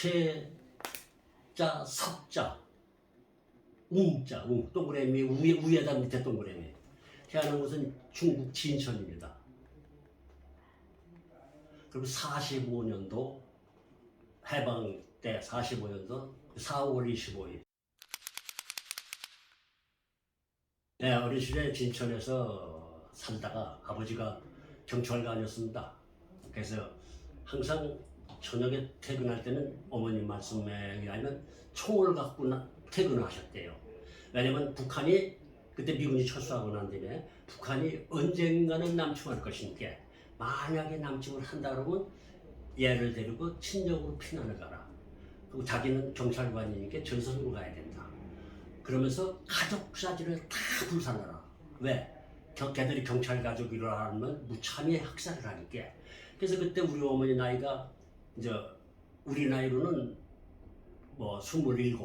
채자, 섭자, 웅자, 동그라미 위에다 밑에 동그라미. 태어난 곳은 중국 진천입니다. 그리고 45년도 해방 때 45년도 4월 25일. 네, 어린 시절에 진천에서 살다가 아버지가 경찰관이었습니다. 그래서 항상 저녁에 퇴근할 때는 어머님 말씀에 의하면 총을 갖고 퇴근을 하셨대요. 왜냐면 북한이 그때 미군이 철수하고 난 뒤에 북한이 언젠가는 남침할 것이니까 만약에 남침을 한다 그러면 얘를 데리고 친정으로 피난을 가라. 그리고 자기는 경찰관이니까 전선으로 가야 된다. 그러면서 가족 사진을 다 불살라라. 왜? 걔들이 경찰 가족이라 하면 무참히 학살을 하니까. 그래서 그때 우리 어머니 나이가 이제 우리 나이로는 뭐 27,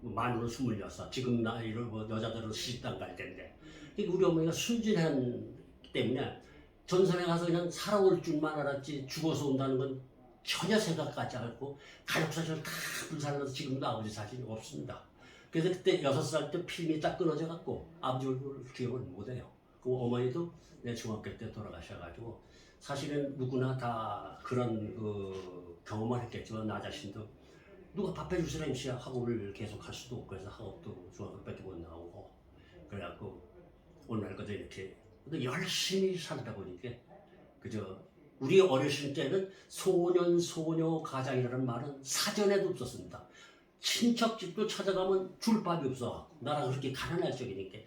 만으로 26. 지금 나이로 뭐 여자들은 시집당 갈 텐데. 그러니까 우리 어머니가 순진한 때문에 전선에 가서 그냥 살아올 줄만 알았지 죽어서 온다는 건 전혀 생각하지 않고 가족 사진을 다 불살라서 지금도 아버지 사진이 없습니다. 그래서 그때 6살 때 필름이 딱 끊어져 갖고 아버지 얼굴을 기억을 못해요. 그 어머니도 내 중학교 때 돌아가셔가지고 사실은 누구나 다 그런 그 경험을 했겠지만 나 자신도 누가 밥 해줄 사람이 있어야 학업을 계속 할 수도 없고 그래서 학업도 중학교밖에 못 나오고 그래갖고 오늘날까지 이렇게 열심히 살다 보니까 그저 우리 어렸을 때는 소년 소녀 가장이라는 말은 사전에도 없었습니다. 친척집도 찾아가면 줄 밥이 없어. 나랑 그렇게 가난할 적이니까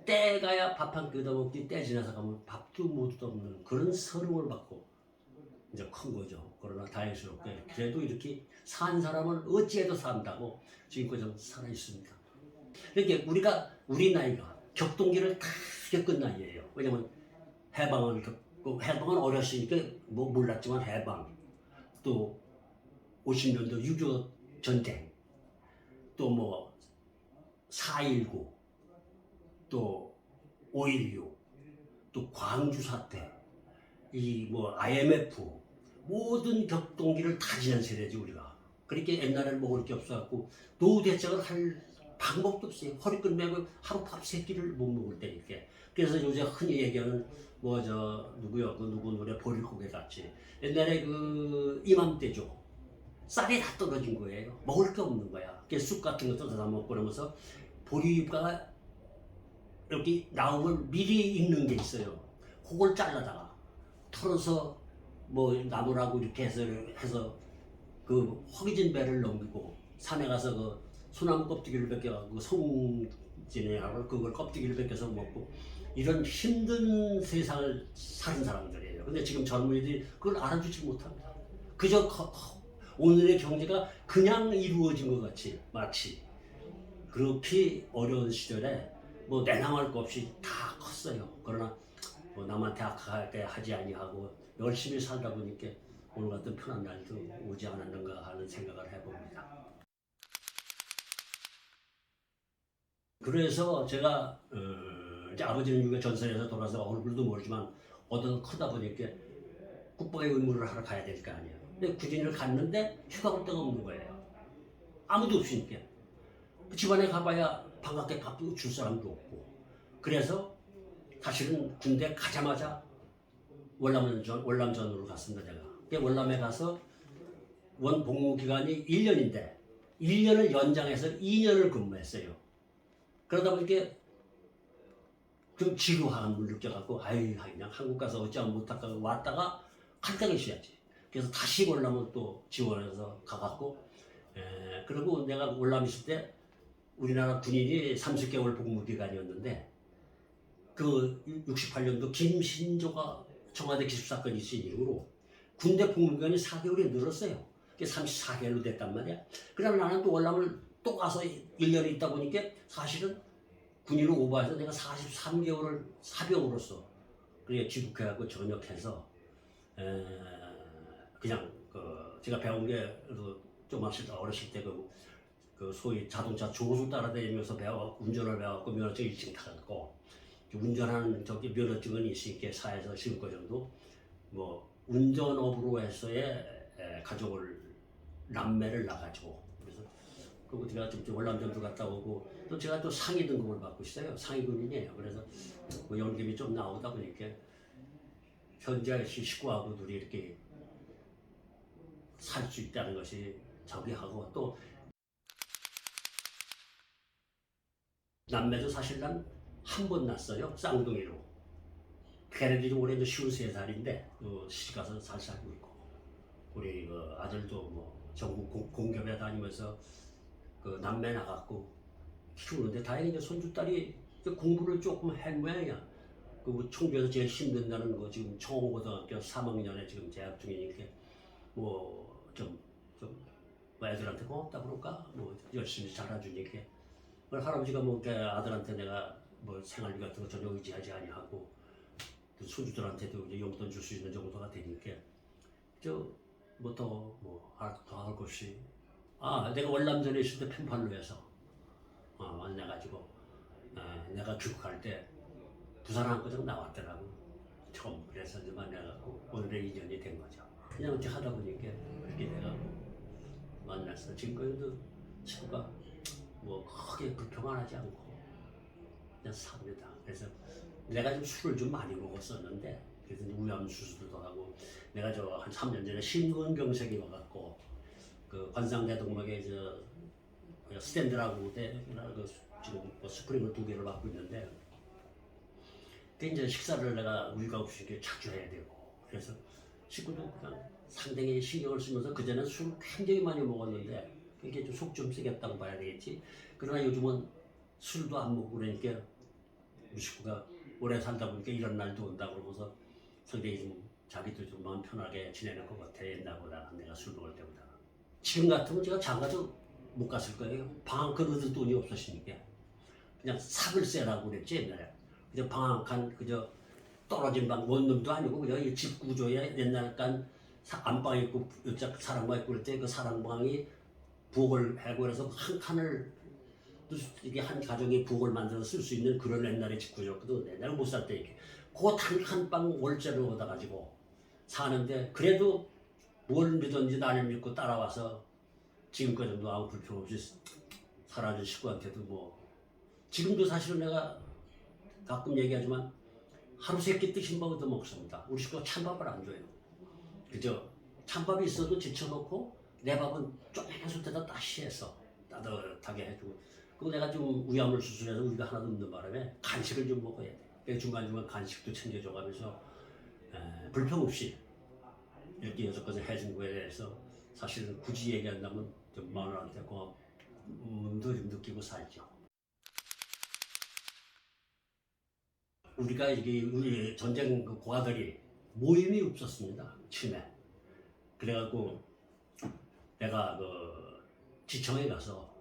때 가야 밥 한 끼 얻어먹지 때 지나서 가면 밥도 못 얻어먹는 그런 서름을 받고 이제 큰 거죠. 그러나 다행스럽게 그래도 이렇게 산 사람은 어찌해도 산다고 지금까지 살아 있습니다. 그러니까 우리 나이가 격동기를 다 겪은 나이예요. 왜냐면 해방은 어렸으니까 뭐 몰랐지만 해방 또 50년도 6.25 전쟁 또 뭐 4.19 또 5.16 또 광주 사태 이 뭐 IMF 모든 격동기를 다 지난 세대지 우리가. 그렇게 옛날에는 먹을 게 없어갖고 노후 대책을 할 방법도 없어요. 허리끈 매고 하루 밥 세 끼를 못 먹을 때니까. 그래서 요새 흔히 얘기하는 뭐 저 누구요 그 누구 노래 버릴 고개 같이 옛날에 그 이맘때죠. 쌀이 다 떨어진 거예요. 먹을 게 없는 거야. 쑥 같은 것도 다 먹고 그러면서 보리가 이렇게 나오면 미리 익는 게 있어요. 그걸 잘라다가 털어서 뭐 나무라고 이렇게 해서 그 허기진 배를 넘기고 산에 가서 그 소나무 껍데기를 벗겨가지고 송진회하고 그걸 껍데기를 벗겨서 먹고 이런 힘든 세상을 사는 사람들이에요. 근데 지금 젊은이들이 그걸 알아주지 못합니다. 그저 오늘의 경제가 그냥 이루어진 것 같이 마치 그렇게 어려운 시절에 뭐 내남할 것 없이 다 컸어요. 그러나 뭐 남한테 악하게 하지 아니하고 열심히 살다 보니까 오늘 같은 편한 날도 오지 않았는가 하는 생각을 해봅니다. 그래서 제가 이제 아버지는 유교 전선에서 돌아서 얼굴도 모르지만 어떤 크다 보니까 국방의 의무를 하러 가야 될 거 아니에요. 근데 군인을 갔는데 휴가 올 데가 없는 거예요. 아무도 없으니까. 집안에 가봐야 반갑게 밥도 줄 사람도 없고. 그래서 사실은 군대 가자마자 월남전으로 갔습니다, 제가. 월남에 가서 원 복무 기간이 1년인데 1년을 연장해서 2년을 근무했어요. 그러다 보니까 좀 지루함을 느껴갖고 아유 그냥 한국 가서 어찌하면 못할까 왔다가 갈 데가 있어야지. 그래서 다시 월남을 또 지원해서 가갖고 그리고 내가 월남 있을 때 우리나라 군인이 30개월 복무 기간이었는데 그 68년도 김신조가 청와대 기습사건이 있은 이후로 군대 복무 기간이 4개월이 늘었어요. 그게 34개월로 됐단 말이야. 그러면 나는 또 월남을 또 가서 1년이 있다 보니까 사실은 군인을 오버해서 내가 43개월을 사병으로서 그게 귀국해갖고 전역해서 그냥 그 제가 배운 게 좀 어렸을 때 그 소위 자동차 조수 따라다니면서 운전을 배워갖고 면허증 1층 타고 운전하는 저기 면허증은 있으니까 사에서 지금까지 정도 뭐 운전업으로 해서의 가족을 남매를 낳아가지고 그래서 그리고 제가 좀 월남전도 갔다 오고 또 제가 또 상위 등급을 받고 있어요. 상위 군인이에요. 그래서 뭐 연금이 좀 나오다 보니까 현재 식구하고 둘이 이렇게 살 수 있다는 것이 저기 하고 또 남매도 사실 난 한 번 낳았어요. 쌍둥이로. 걔네들이 올해 이제 53살인데 시집 가서 잘 살고 있고 우리 그 아들도 뭐 전국 공ገብ에 다니면서 그 남매 나갔고 키우는데 다행히 이제 손주딸이 공부를 조금 한 모양이야. 그 청주에서 제일 힘든다는 거 지금 청고등학교 3학년에 지금 재학 중이니까 뭐좀 애들한테 고맙다 그럴까 뭐 열심히 잘해주니까 할아버지가 뭐 아들한테 내가 뭐 생활비 같은 거 전혀 의지하지 아니하고 손주들한테도 이제 용돈 줄 수 있는 정도가 되니까 더할 것이 내가 월남전에 있을 때 펜팔로에서 만나가지고 내가 귀국할 때 부산 한꺼정 나왔더라고 처음. 그래서 이제 만나갖고 오늘의 인연이 된 거죠. 그냥 어떻게 하다 보니까 그렇게 내가 만났어. 지금까지도 친구가 뭐 크게 불평하지 않고 그냥 삽니다. 그래서 내가 좀 술을 좀 많이 먹었었는데 그래서 우암 수술도 하고 내가 한 3년 전에 심근경색이 와갖고 그 관상대동맥에 스탠드라고 지금 스프링을 2개를 받고 있는데 그 이제 식사를 내가 우리가 없이 이렇게 자주 해야 되고 그래서 식구도 그냥 상당히 신경을 쓰면서 그전엔 술 굉장히 많이 먹었는데 그게 좀 속 좀 쓰겠다고 봐야 되겠지. 그러나 요즘은 술도 안 먹고 그러니까 우리 식구가 오래 살다 보니까 이런 날도 온다 그러면서 상당히 좀 자기도 좀 마음 편하게 지내는 것 같아. 옛날보다 내가 술 먹을 때보다. 지금 같으면 제가 장가도 못 갔을 거예요. 방 한 칸 얻을 돈이 없으시니까 그냥 삭을 쎄라고 그랬지 옛날에. 그저 방 한 칸 그저 떨어진 방 원룸도 아니고 그저 이 집 구조에 옛날 간 안방 있고 사랑방 있고 그럴 때 그 사랑방이 부엌을 해고 그래서 한 칸을 이게 한 가정이 부엌을 만들어서 쓸 수 있는 그런 옛날의 집 구조였거든. 옛날에 못 살 때 이렇게 그 단칸방 월세를 얻어가지고 사는데 그래도 뭘 믿었는지 나를 믿고 따라와서 지금까지도 아무 불평 없이 살아준 식구한테도 뭐 지금도 사실은 내가 가끔 얘기하지만 하루 세끼 뜨신 밥 얻어 먹습니다. 우리 식구가 찬밥을 안 줘요. 그죠? 찬밥이 있어도 지쳐놓고 내 밥은 쪼매서 때다 따시해서 따뜻하게 해주고 그리고 내가 좀 위암을 수술해서 우리가 하나도 없는 바람에 간식을 좀 먹어야 돼. 중간중간 간식도 챙겨줘가면서 불평 없이 이렇게 여태까지 해준 거에 대해서 사실은 굳이 얘기한다면 좀 마누라한테 고마움도 좀 느끼고 살죠. 우리가 우리 전쟁 그 고아들이 모임이 없었습니다. 처음에. 그래갖고 내가 그 지청에 가서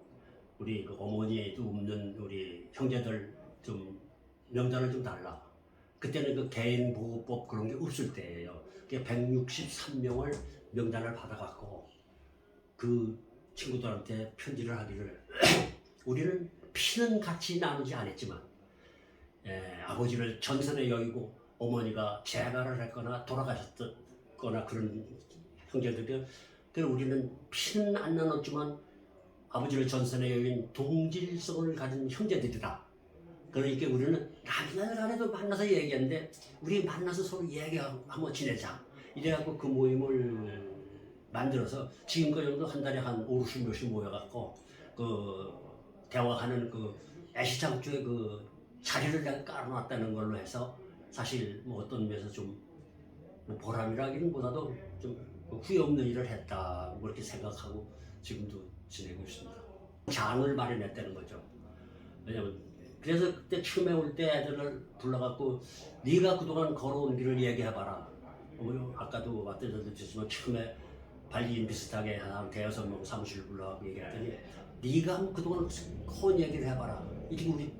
우리 그 어머니도 없는 우리 형제들 좀 명단을 좀 달라. 그때는 그 개인보호법 그런 게 없을 때예요. 163명을 명단을 받아갖고 그 친구들한테 편지를 하기를 우리는 피는 같이 나누지 않았지만 아버지를 전선에 여의고 어머니가 재가를 했거나 돌아가셨거나 그런 형제들이 우리는 피는 안 나눴지만 아버지를 전선에 여인 동질성을 가진 형제들이다. 그러니까 우리는 간에도 만나서 얘기하는데 우리 만나서 서로 얘기하고 지내자. 이래갖고 그 모임을 만들어서 지금까지도 한 달에 한 50, 60씩 모여갖고 그 대화하는 그 애시장초에 그 자리를 내가 깔아놨다는 걸로 해서 사실 뭐 어떤 면에서 좀 보람이라기보다도 좀 후회 없는 일을 했다 뭐 이렇게 생각하고 지금도 지내고 있습니다. 장을 마련했다는 거죠. 왜냐면 그래서 그때 처음에 올 때 애들을 불러갖고 네가 그동안 걸어온 길을 얘기해봐라. 아까도 왔더니 처음에 발리인 비슷하게 한 대여섯 명 사무실 불러갖고 얘기했더니 네가 그동안 큰 얘기를 해봐라. 이게 우리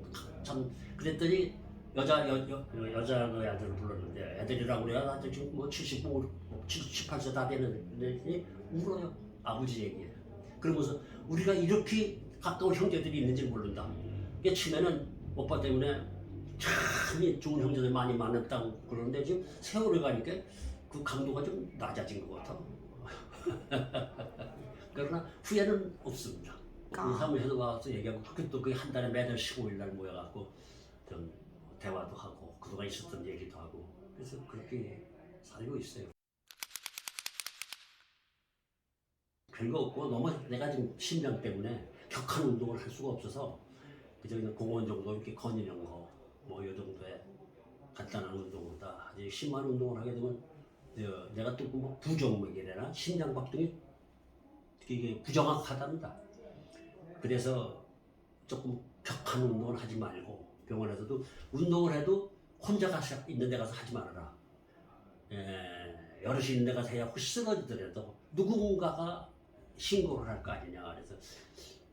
참 그랬더니 여자 그 애들을 불렀는데 애들이라고 그래야 나한테 지금 뭐 75, 78세 다 되는데 울어요. 아버지 얘기에. 그러면서 우리가 이렇게 가까운 형제들이 있는지 모른다. 이게 처음에는 오빠 때문에 참 좋은 형제들 많이 만났다고 그러는데 지금 세월이 가니까 그 강도가 좀 낮아진 것 같아. 그러나 후회는 없습니다. 아. 우리 사무실에도 와서 얘기하고 또 그 한 달에 매달 15일 날 모여갖고 좀 대화도 하고 그동안 있었던 얘기도 하고 그래서 그렇게 살고 있어요. 별거 없고 너무 내가 지금 심장 때문에 격한 운동을 할 수가 없어서 그저 그냥 공원 정도 이렇게 거니는 거 뭐 이 정도의 간단한 운동보다 아주 심한 운동을 하게 되면 내가 또 뭐 부정맥이래나 심장박동이 이게 부정확하답니다. 그래서 조금 격한 운동을 하지 말고 병원에서도 운동을 해도 혼자 가서 있는 데 가서 하지 말아라. 여럿이 있는 데 가서 해야 혹시 쓰러지더라도 누군가가 신고를 할 거 아니냐.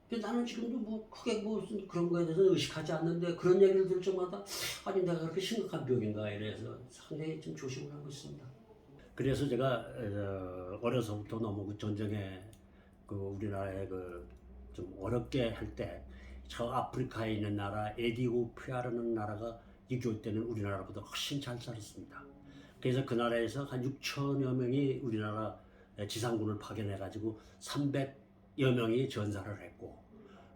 그래서 나는 지금도 뭐 크게 무슨 그런 거에 대해서 의식하지 않는데 그런 얘기를 들을 때마다 아니 내가 그렇게 심각한 병인가 이래서 상당히 좀 조심을 하고 있습니다. 그래서 제가 어려서부터 너무 그 전쟁에 그 우리나라에 그 좀 어렵게 할 때 저 아프리카에 있는 나라 에디오피아라는 나라가 6.25 때는 우리나라보다 훨씬 잘 살았습니다. 그래서 그 나라에서 한 6천여 명이 우리나라 지상군을 파견해가지고 300여 명이 전사를 했고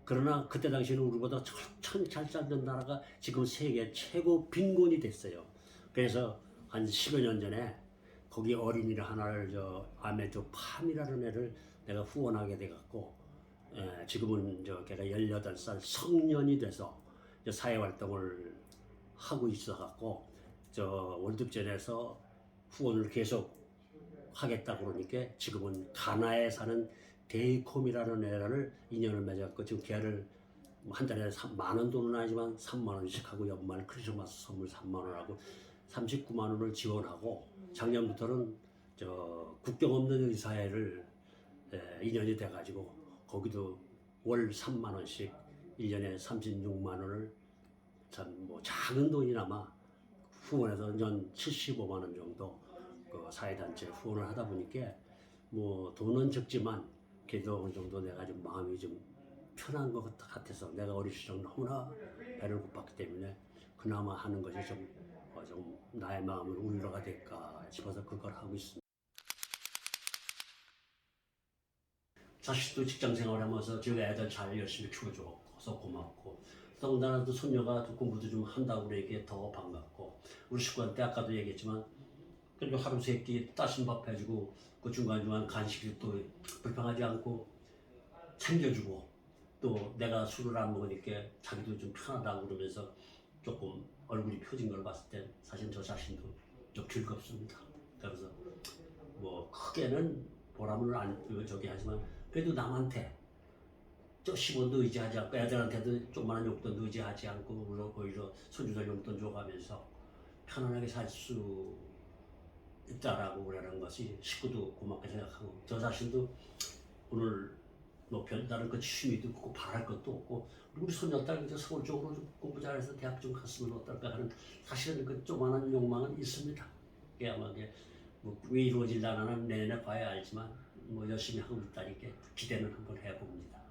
그러나 그때 당시에는 우리보다 참 잘 살던 나라가 지금 세계 최고 빈곤이 됐어요. 그래서 한 10여 년 전에 거기 어린이를 하나를 아메조 팜이라는 애를 내가 후원하게 돼갖고 지금은 걔가 18살 성년이 돼서 사회활동을 하고 있어갖고 월드전에서 후원을 계속 하겠다고 그러니까 지금은 가나에 사는 데이콤이라는 애를 인연을 맺었고 지금 걔를 한 달에 10,000원 돈은 아니지만 3만 원씩 하고 연말 크리스마스 선물 3만 원하고 39만 원을 지원하고 작년부터는 국경 없는 의사회를 인연이 돼가지고 거기도 월 3만 원씩 1년에 36만 원을 참 뭐 작은 돈이나마 후원해서 연 75만 원 정도 그 사회단체 후원을 하다 보니까 뭐 돈은 적지만 그래도 어느 정도 내가 좀 마음이 좀 편한 것 같아서 내가 어린 시절 너무나 배를 고팠기 때문에 그나마 하는 것이 좀 나의 마음을 울려가 될까 싶어서 그걸 하고 있습니다. 자식도 직장 생활하면서 지금 애들 잘 열심히 키워줘서 고맙고 더군다나 또 손녀가 공부도 좀 한다고 그러니까 더 반갑고 우리 식구한테 아까도 얘기했지만 그래도 하루 세 끼 따신 밥 해주고 그 중간중간 간식을 또 불평하지 않고 챙겨주고 또 내가 술을 안 먹으니까 자기도 좀 편하다고 그러면서 조금 얼굴이 펴진 걸 봤을 때 사실 저 자신도 좀 즐겁습니다. 그래서 뭐 크게는 보람을 안 하지만 그래도 남한테 10원도 의지하지 않고 애들한테도 조그마한 용돈도 의지하지 않고 오히려 손주들 용돈 줘가면서 편안하게 살 수 있다라고 그러는 것이 식구도 고맙게 생각하고 저 자신도 오늘 뭐 별다른 그 취미도 없고 바랄 것도 없고 우리 손녀딸 이제 서울 쪽으로 좀 공부 잘해서 대학 좀 갔으면 어떨까 하는 사실은 그 조그마한 욕망은 있습니다. 그게 아마 뭐왜 이루어질라나는 내년에 봐야 알지만 뭐 열심히 하고 있다니까 기대는 한번 해봅니다.